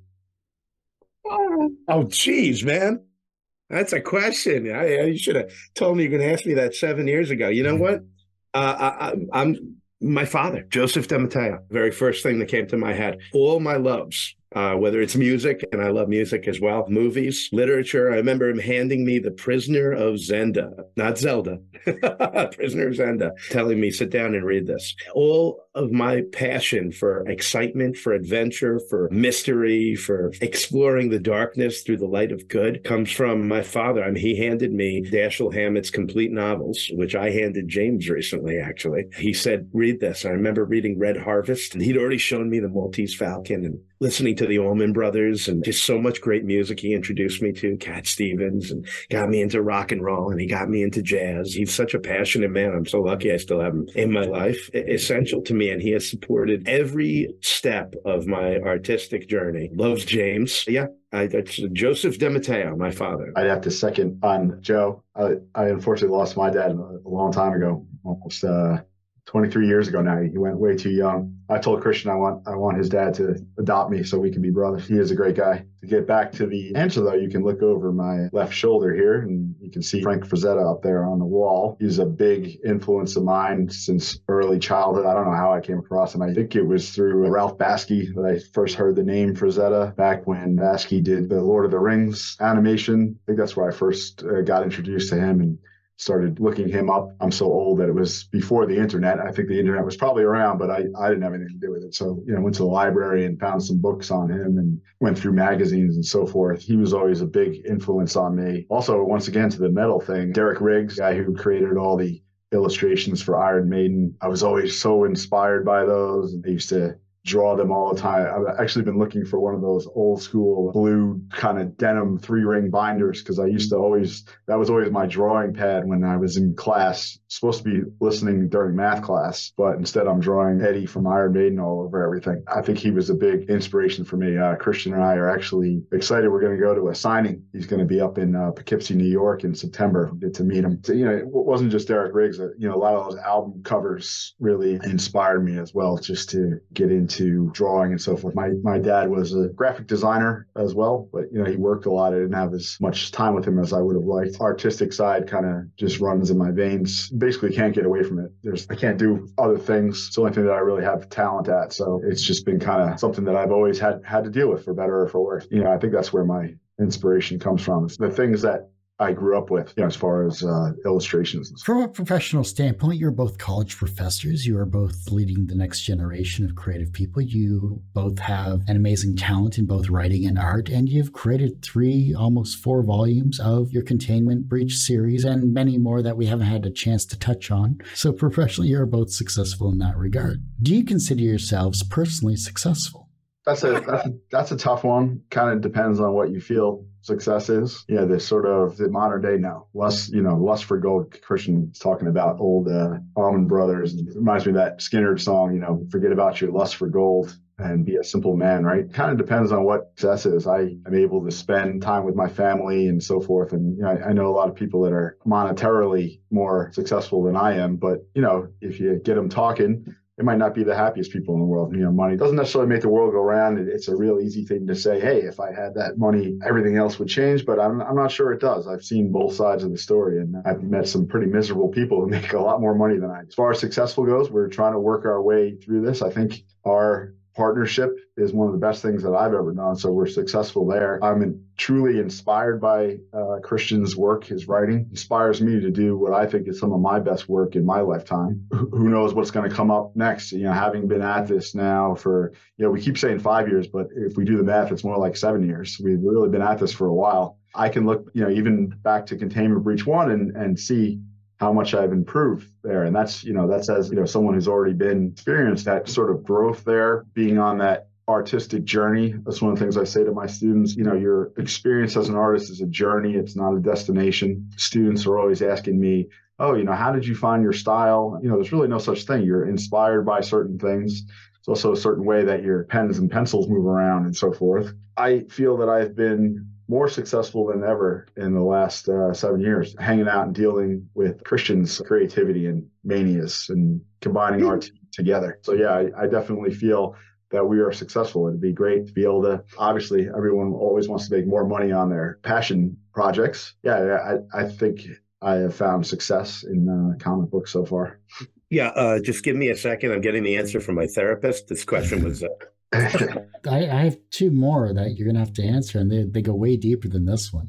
Oh, geez, man. That's a question. You should have told me you're going to ask me that 7 years ago. You know what? I'm my father, Joseph DeMatteo. Very first thing that came to my head. All my loves, whether it's music, and I love music as well, movies, literature. I remember him handing me The Prisoner of Zenda, not Zelda, Prisoner of Zenda, telling me, sit down and read this. All of my passion for excitement, for adventure, for mystery, for exploring the darkness through the light of good comes from my father. I mean, he handed me Dashiell Hammett's complete novels, which I handed James recently, actually. He said, read this. I remember reading Red Harvest, and he'd already shown me The Maltese Falcon and listening to the Allman Brothers and just so much great music he introduced me to, Cat Stevens, and got me into rock and roll, and he got me into jazz. He's such a passionate man. I'm so lucky I still have him in my life. Essential to me, and he has supported every step of my artistic journey. Loves James. Yeah, that's Joseph DeMatteo, my father. I'd have to second on Joe. I unfortunately lost my dad a long time ago, almost 23 years ago now. He went way too young. I told Christian I want his dad to adopt me so we can be brothers. He is a great guy. To get back to the answer, though, you can look over my left shoulder here, and you can see Frank Frazetta up there on the wall. He's a big influence of mine since early childhood. I don't know how I came across him. I think it was through Ralph Bakshi that I first heard the name Frazetta, back when Bakshi did the Lord of the Rings animation. I think that's where I first got introduced to him and started looking him up. I'm so old that it was before the internet. I think the internet was probably around, but I didn't have anything to do with it. So, went to the library and found some books on him and went through magazines and so forth. He was always a big influence on me. Also, once again, to the metal thing, Derek Riggs, the guy who created all the illustrations for Iron Maiden. I was always so inspired by those. I used to draw them all the time. I've actually been looking for one of those old school blue kind of denim 3-ring binders, because I used to that was always my drawing pad when I was in class, supposed to be listening during math class, but instead I'm drawing Eddie from Iron Maiden all over everything. I think he was a big inspiration for me. Christian and I are actually excited. We're going to go to a signing. He's going to be up in Poughkeepsie, New York in September. We'll get to meet him. So, it wasn't just Derek Riggs. A lot of those album covers really inspired me as well, just to get into drawing and so forth. My dad was a graphic designer as well, but he worked a lot. I didn't have as much time with him as I would have liked. Artistic side kind of just runs in my veins. Basically can't get away from it. I can't do other things. It's the only thing that I really have talent at. So it's just been kind of something that I've always had to deal with, for better or for worse. I think that's where my inspiration comes from. It's the things that I grew up with, as far as illustrations. From a professional standpoint, you're both college professors. You are both leading the next generation of creative people. You both have an amazing talent in both writing and art, and you've created 3, almost 4 volumes of your Containment Breach series and many more that we haven't had a chance to touch on. So professionally, you're both successful in that regard. Do you consider yourselves personally successful? That's a tough one. Kind of depends on what you feel success is. There's sort of the modern day now. Lust for gold. Christian's talking about old Allman Brothers. It reminds me of that Skinner song, forget about your lust for gold and be a simple man, right? Kind of depends on what success is. I am able to spend time with my family and so forth. And I know a lot of people that are monetarily more successful than I am, but if you get them talking, it might not be the happiest people in the world. Money doesn't necessarily make the world go round. It's a real easy thing to say, hey, if I had that money, everything else would change. But I'm not sure it does. I've seen both sides of the story, and I've met some pretty miserable people who make a lot more money than I do. As far as successful goes, we're trying to work our way through this. I think our partnership is one of the best things that I've ever done. So we're successful there. I'm truly inspired by Christian's work. His writing inspires me to do what I think is some of my best work in my lifetime. Who knows what's going to come up next? Having been at this now for, we keep saying 5 years, but if we do the math, it's more like 7 years. We've really been at this for a while. I can look, even back to Containment Breach 1 and see how much I've improved there. And that's as, someone who's already been experienced that sort of growth there, being on that artistic journey. That's one of the things I say to my students. Your experience as an artist is a journey. It's not a destination. Students are always asking me, oh, how did you find your style? There's really no such thing. You're inspired by certain things. It's also a certain way that your pens and pencils move around and so forth. I feel that I've been more successful than ever in the last 7 years, hanging out and dealing with Christian's creativity and manias and combining our team together. So yeah, I definitely feel that we are successful. It'd be great to be able to, obviously, everyone always wants to make more money on their passion projects. Yeah, I think I have found success in comic books so far. Yeah, just give me a second. I'm getting the answer from my therapist. This question was... I have two more that you're going to have to answer, and they go way deeper than this one.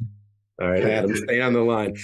All right, Adam, stay on the line.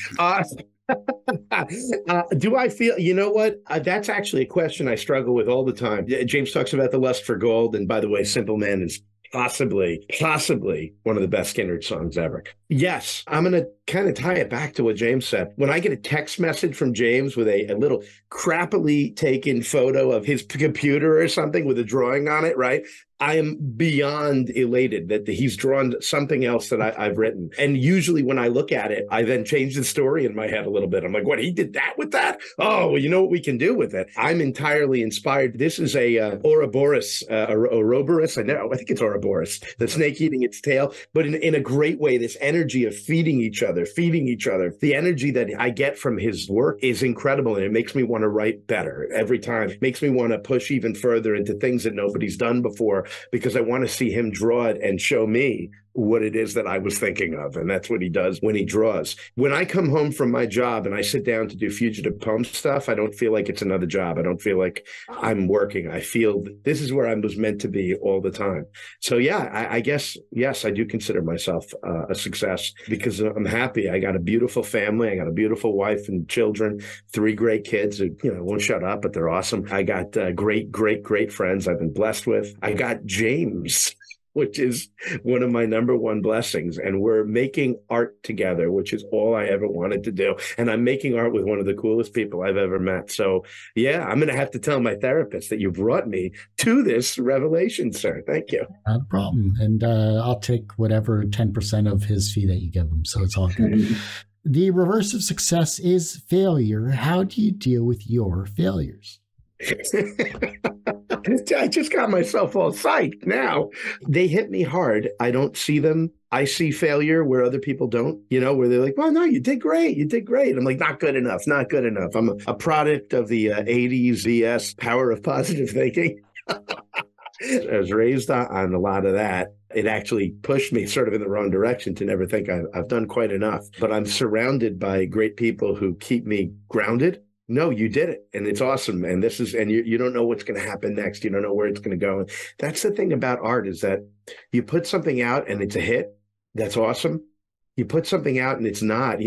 Do I feel, you know what? That's actually a question I struggle with all the time. James talks about the lust for gold. And by the way, Simple Man is possibly one of the best Skynyrd songs ever. Yes, I'm going to kind of tie it back to what James said. When I get a text message from James with a little crappily taken photo of his computer or something with a drawing on it, right? I am beyond elated that he's drawn something else that I've written. And usually when I look at it, I then change the story in my head a little bit. I'm like, what, he did that with that? Oh, well, you know what we can do with it? I'm entirely inspired. This is a Ouroboros, Ouroboros. I think it's Ouroboros, the snake eating its tail, but in a great way, this energy of feeding each other. The energy that I get from his work is incredible. And it makes me want to write better every time. It makes me want to push even further into things that nobody's done before, because I want to see him draw it and show me what it is that I was thinking of. And that's what he does when he draws. When I come home from my job and I sit down to do Fugitive Poem stuff, I don't feel like it's another job. I don't feel like I'm working. I feel this is where I was meant to be all the time. So yeah, I guess, yes, I do consider myself a success because I'm happy. I got a beautiful family. I got a beautiful wife and children, 3 great kids who, won't shut up, but they're awesome. I got great friends I've been blessed with. I got James, which is one of my number one blessings. And we're making art together, which is all I ever wanted to do. And I'm making art with one of the coolest people I've ever met. So yeah, I'm going to have to tell my therapist that you brought me to this revelation, sir. Thank you. Not a problem. And I'll take whatever 10% of his fee that you give him. So it's all good. The reverse of success is failure. How do you deal with your failures? I just got myself all psyched now. They hit me hard. I don't see them. I see failure where other people don't, where they're like, well, no, you did great. I'm like, not good enough. I'm a product of the 80s VS power of positive thinking. I was raised on a lot of that. It actually pushed me sort of in the wrong direction to never think I've done quite enough. But I'm surrounded by great people who keep me grounded. No, you did it. And it's awesome. And you don't know what's going to happen next. You don't know where it's going to go. And that's the thing about art is that you put something out and it's a hit. That's awesome. You put something out and it's not.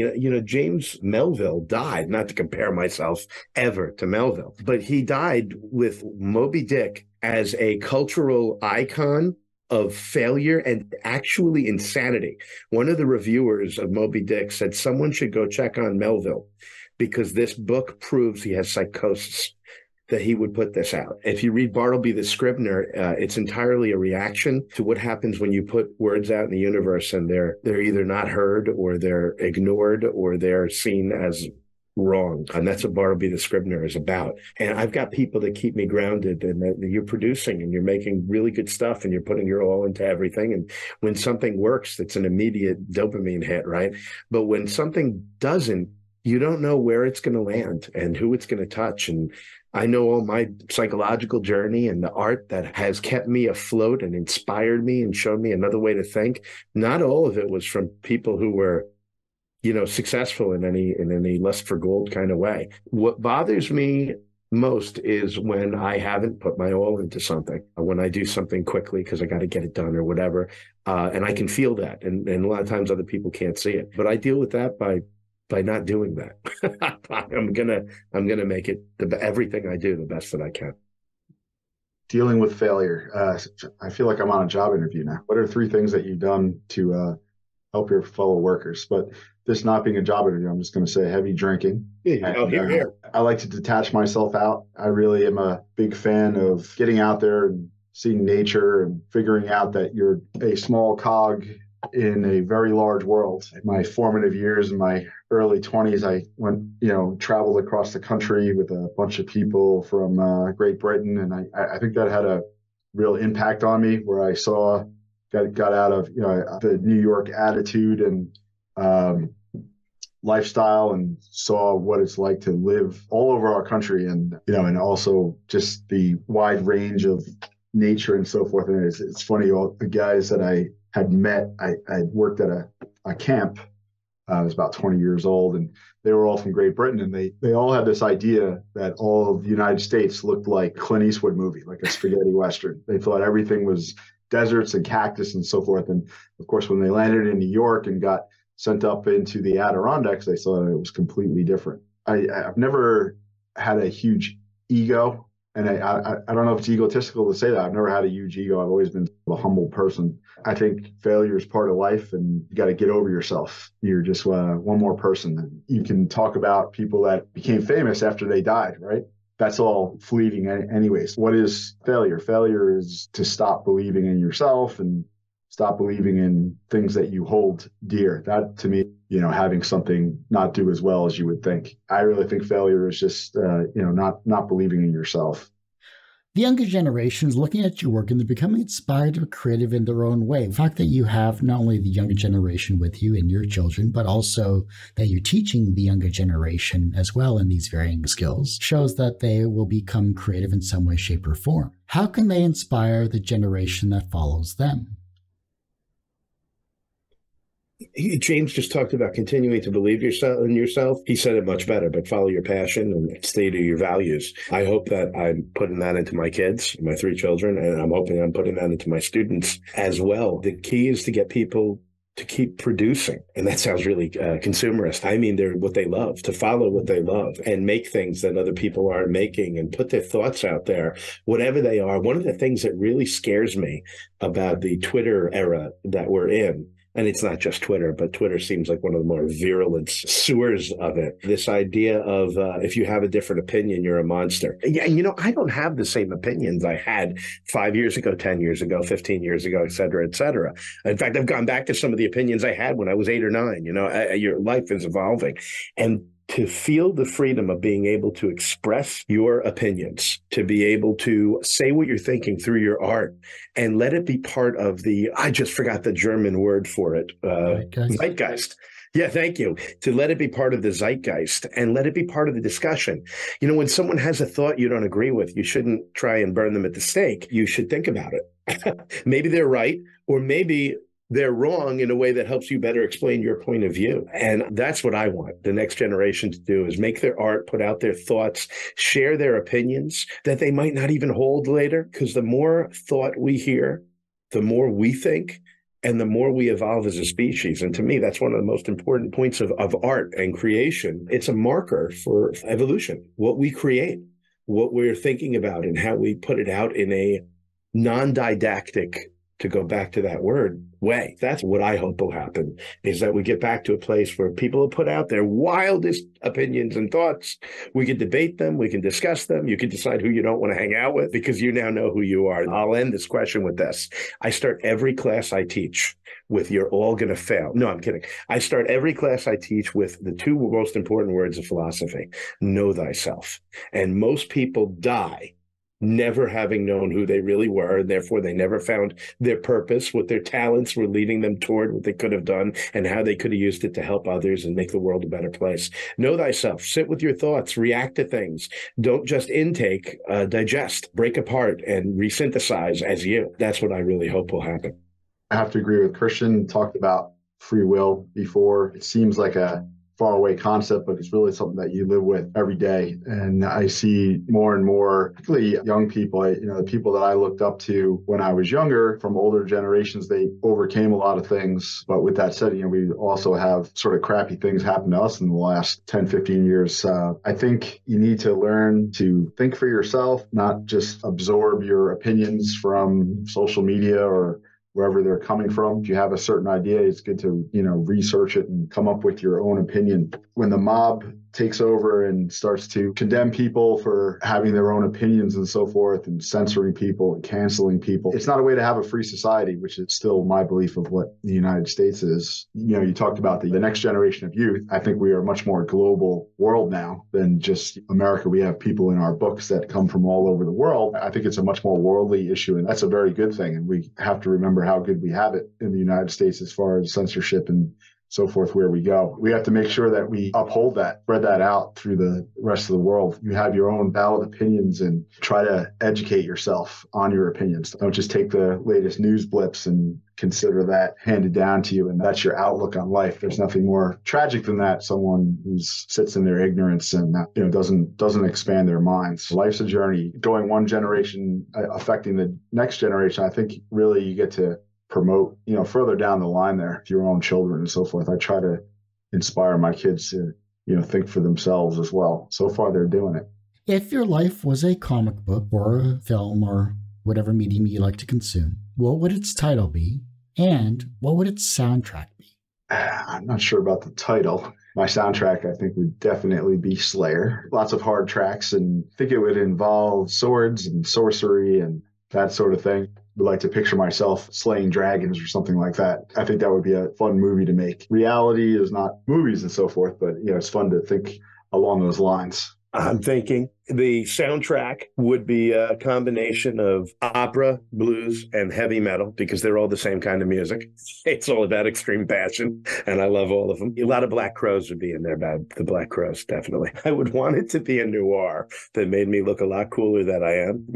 James Melville died, not to compare myself ever to Melville, but he died with Moby Dick as a cultural icon of failure and actually insanity. One of the reviewers of Moby Dick said someone should go check on Melville, because this book proves he has psychosis, that he would put this out. If you read Bartleby the Scrivener, it's entirely a reaction to what happens when you put words out in the universe and they're either not heard or they're ignored or they're seen as wrong. And that's what Bartleby the Scrivener is about. And I've got people that keep me grounded, and that you're producing and you're making really good stuff and you're putting your all into everything. And when something works, it's an immediate dopamine hit, right? But when something doesn't, you don't know where it's going to land and who it's going to touch. And I know all my psychological journey and the art that has kept me afloat and inspired me and shown me another way to think. Not all of it was from people who were, successful in any lust for gold kind of way. What bothers me most is when I haven't put my all into something, when I do something quickly because I got to get it done or whatever. And I can feel that. And a lot of times other people can't see it. But I deal with that by not doing that. I'm gonna make it everything I do the best that I can. Dealing with failure. I feel like I'm on a job interview now. What are 3 things that you've done to help your fellow workers? But this not being a job interview, I'm just going to say heavy drinking. Here. I like to detach myself out. I really am a big fan of getting out there and seeing nature and figuring out that you're a small cog in a very large world. In my formative years, in my early 20s, I went, traveled across the country with a bunch of people from Great Britain. And I think that had a real impact on me, where I got out of, the New York attitude and lifestyle, and saw what it's like to live all over our country, and and also just the wide range of nature and so forth. And it's funny, all the guys that I had met, I worked at a camp. I was about 20 years old, and they were all from Great Britain, and they all had this idea that all of the United States looked like Clint Eastwood movie, like a spaghetti western. They thought everything was deserts and cactus and so forth. And of course, when they landed in New York and got sent up into the Adirondacks, they saw it was completely different. I've never had a huge ego, and I don't know if it's egotistical to say that. I've never had a huge ego. I've always been a humble person. I think failure is part of life, and you got to get over yourself. You're just one more person. You can talk about people that became famous after they died, right? That's all fleeting anyways. What is failure? Failure is to stop believing in yourself and stop believing in things that you hold dear. That, to me, having something not do as well as you would think. I really think failure is just, not believing in yourself. The younger generation is looking at your work and they're becoming inspired or creative in their own way. The fact that you have not only the younger generation with you and your children, but also that you're teaching the younger generation as well in these varying skills shows that they will become creative in some way, shape, or form. How can they inspire the generation that follows them? James just talked about continuing to believe in yourself. He said it much better, but follow your passion and stay to your values. I hope that I'm putting that into my kids, my 3 children, and I'm hoping I'm putting that into my students as well. The key is to get people to keep producing. And that sounds really consumerist. I mean, they're what they love, to follow what they love and make things that other people aren't making and put their thoughts out there, whatever they are. One of the things that really scares me about the Twitter era that we're in, and it's not just Twitter, but Twitter seems like one of the more virulent sewers of it. This idea of if you have a different opinion, you're a monster. Yeah, I don't have the same opinions I had 5 years ago, 10 years ago, 15 years ago, et cetera, et cetera. In fact, I've gone back to some of the opinions I had when I was 8 or 9. Your life is evolving. And to feel the freedom of being able to express your opinions, to be able to say what you're thinking through your art and let it be part of I just forgot the German word for it, zeitgeist. Yeah, thank you. To let it be part of the zeitgeist and let it be part of the discussion. When someone has a thought you don't agree with, you shouldn't try and burn them at the stake. You should think about it. Maybe they're right, or maybe they're wrong in a way that helps you better explain your point of view. And that's what I want the next generation to do, is make their art, put out their thoughts, share their opinions that they might not even hold later. Because the more thought we hear, the more we think, and the more we evolve as a species. And to me, that's one of the most important points of art and creation. It's a marker for evolution, what we create, what we're thinking about, and how we put it out in a non-didactic, to go back to that word, way. That's what I hope will happen, is that we get back to a place where people will put out their wildest opinions and thoughts. We can debate them. We can discuss them. You can decide who you don't want to hang out with because you now know who you are. I'll end this question with this. I start every class I teach with "you're all going to fail." No, I'm kidding. I start every class I teach with the 2 most important words of philosophy: know thyself. And most people die never having known who they really were, and therefore they never found their purpose, what their talents were leading them toward, what they could have done, and how they could have used it to help others and make the world a better place. Know thyself. Sit with your thoughts. React to things. Don't just intake, digest, break apart, and resynthesize as you. That's what I really hope will happen. I have to agree with Christian. Talked about free will before. It seems like a faraway concept, but it's really something that you live with every day. And I see more and more, particularly young people, the people that I looked up to when I was younger from older generations, they overcame a lot of things. But with that said, we also have sort of crappy things happen to us in the last 10, 15 years. I think you need to learn to think for yourself, not just absorb your opinions from social media or wherever they're coming from. If you have a certain idea, it's good to, research it and come up with your own opinion when the mob takes over and starts to condemn people for having their own opinions and so forth, and censoring people and canceling people. It's not a way to have a free society, which is still my belief of what the United States is. You talked about the next generation of youth. I think we are a much more global world now than just America. We have people in our books that come from all over the world. I think it's a much more worldly issue, and that's a very good thing. And we have to remember how good we have it in the United States as far as censorship and so forth where we go. We have to make sure that we uphold that, spread that out through the rest of the world. You have your own valid opinions and try to educate yourself on your opinions. Don't just take the latest news blips and consider that handed down to you and that's your outlook on life. There's nothing more tragic than that. Someone who sits in their ignorance and doesn't expand their minds. Life's a journey. Going one generation affecting the next generation, I think really you get to promote, further down the line there, your own children and so forth. I try to inspire my kids to, think for themselves as well. So far, they're doing it. If your life was a comic book or a film or whatever medium you like to consume, what would its title be? And what would its soundtrack be? I'm not sure about the title. My soundtrack, I think, would definitely be Slayer. Lots of hard tracks, and I think it would involve swords and sorcery and that sort of thing. Would like to picture myself slaying dragons or something like that. I think that would be a fun movie to make. Reality is not movies and so forth, but it's fun to think along those lines. I'm thinking the soundtrack would be a combination of opera, blues, and heavy metal, because they're all the same kind of music. It's all about extreme passion, and I love all of them. A lot of Black Crowes would be in there, the Black Crowes, definitely. I would want it to be a noir that made me look a lot cooler than I am.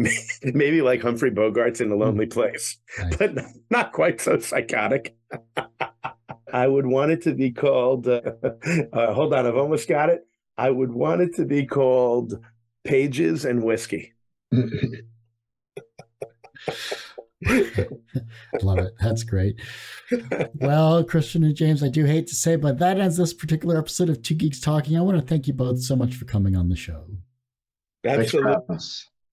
Maybe like Humphrey Bogart's In a Lonely Place, but not quite so psychotic. I would want it to be called, hold on, I've almost got it. I would want it to be called Pages and Whiskey. Love it. That's great. Well, Christian and James, I do hate to say, but that ends this particular episode of Two Geeks Talking. I want to thank you both so much for coming on the show. Absolutely.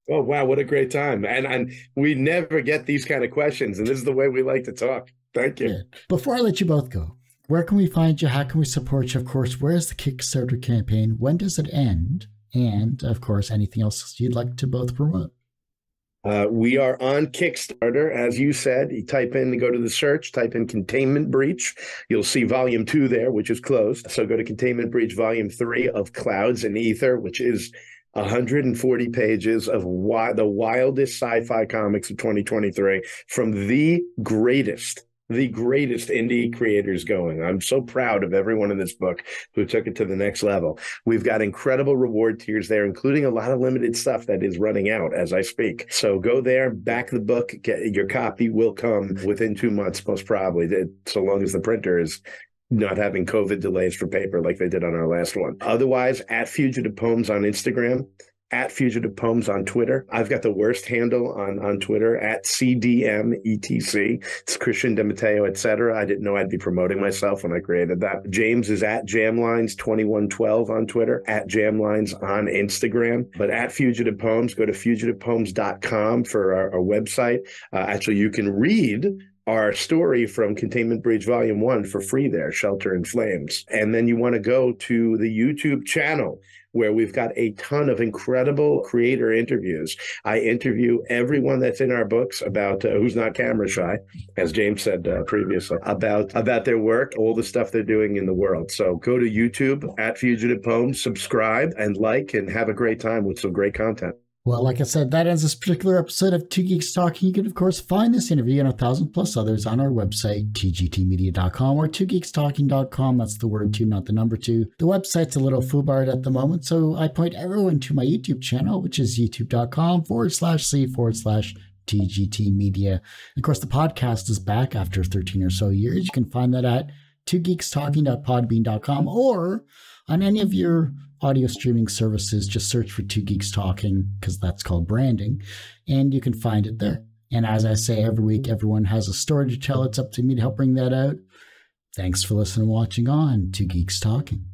Oh, wow. What a great time. And we never get these kind of questions, and this is the way we like to talk. Thank you. Yeah. Before I let you both go, where can we find you? How can we support you? Of course, where's the Kickstarter campaign? When does it end? And, of course, anything else you'd like to both promote? We are on Kickstarter, as you said. You go to the search, type in Containment Breach. You'll see Volume 2 there, which is closed. So go to Containment Breach Volume 3 of Clouds and Ether, which is 140 pages of the wildest sci-fi comics of 2023 from the greatest indie creators going. I'm so proud of everyone in this book who took it to the next level. We've got incredible reward tiers there, including a lot of limited stuff that is running out as I speak. So go there, back the book, your copy will come within 2 months, most probably, so long as the printer is not having COVID delays for paper like they did on our last one. Otherwise, at Fugitive Poems on Instagram, at Fugitive Poems on Twitter. I've got the worst handle on Twitter, at CDMETC. It's Christian de Matteo, etc. I didn't know I'd be promoting myself when I created that. James is at Jamlines2112 on Twitter, at Jamlines on Instagram. But at Fugitive Poems, go to fugitivepoems.com for our website. Actually, you can read our story from Containment Breach Volume 1 for free there, Shelter in Flames. And then you want to go to the YouTube channel, where we've got a ton of incredible creator interviews. I interview everyone that's in our books about who's not camera shy, as James said previously, about their work, all the stuff they're doing in the world. So go to YouTube, at Fugitive Poems, subscribe and like, and have a great time with some great content. Well, like I said, that ends this particular episode of Two Geeks Talking. You can, of course, find this interview and 1,000+ others on our website, tgtmedia.com, or twogeekstalking.com. That's the word two, not the number two. The website's a little foobarred at the moment, so I point everyone to my YouTube channel, which is youtube.com/c/TGT Of course, the podcast is back after 13 or so years. You can find that at twogeekstalking.podbean.com, or on any of your audio streaming services. Just search for Two Geeks Talking, because that's called branding, and you can find it there. And as I say every week, everyone has a story to tell. It's up to me to help bring that out. Thanks for listening and watching on Two Geeks Talking.